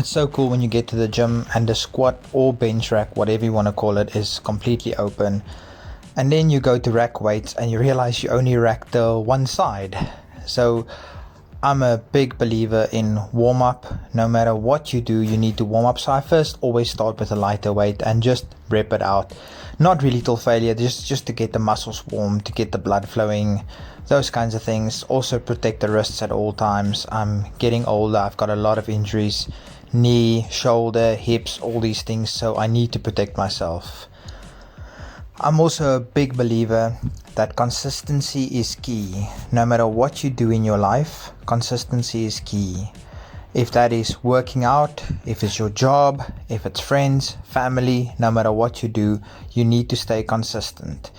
It's so cool when you get to the gym and the squat or bench rack, whatever you want to call it, is completely open. And then you go to rack weights and you realize you only rack the one side. So I'm a big believer in warm up. No matter what you do, you need to warm up. So I first always start with a lighter weight and just rep it out. Not really till failure, just to get the muscles warm, to get the blood flowing, those kinds of things. Also protect the wrists at all times. I'm getting older, I've got a lot of injuries, knee, shoulder, hips, all these things, so I need to protect myself. I'm also a big believer that consistency is key. No matter what you do in your life, consistency is key. If that is working out, if it's your job, if it's friends, family, no matter what you do, you need to stay consistent.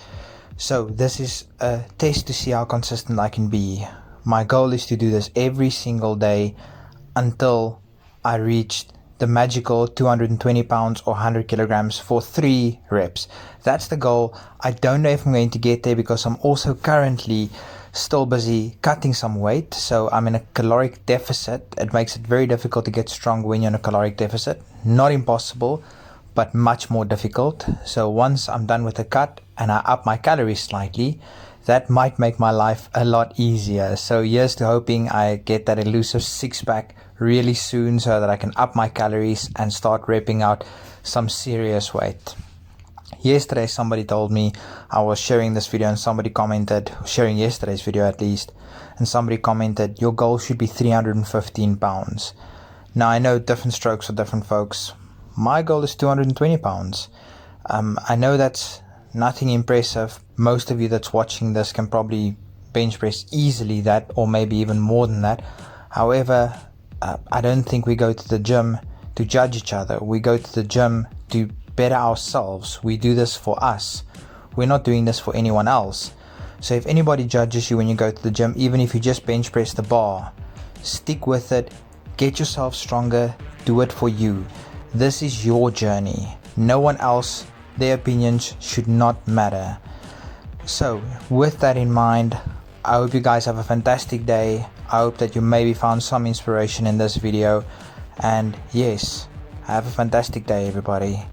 So this is a test to see how consistent I can be. My goal is to do this every single day until I reach the magical 220 pounds or 100 kilograms for 3 reps. That's the goal. I don't know if I'm going to get there because I'm also currently still busy cutting some weight, so I'm in a caloric deficit. It makes it very difficult to get strong when you're in a caloric deficit. Not impossible, but much more difficult. So once I'm done with the cut and I up my calories slightly, that might make my life a lot easier. So here's to hoping I get that elusive six-pack really soon so that I can up my calories and start repping out some serious weight. Yesterday somebody told me, I was sharing this video and somebody commented, sharing yesterday's video at least, and somebody commented, your goal should be 315 pounds. Now I know different strokes for different folks. My goal is 220 pounds. I know that's nothing impressive. Most of you that's watching this can probably bench press easily that, or maybe even more than that. However, I don't think we go to the gym to judge each other. We go to the gym to better ourselves. We do this for us. We're not doing this for anyone else. So if anybody judges you when you go to the gym, even if you just bench press the bar, stick with it, get yourself stronger, do it for you. This is your journey. No one else, their opinions should not matter. So with that in mind, I hope you guys have a fantastic day. I hope that you maybe found some inspiration in this video. And yes, have a fantastic day, everybody.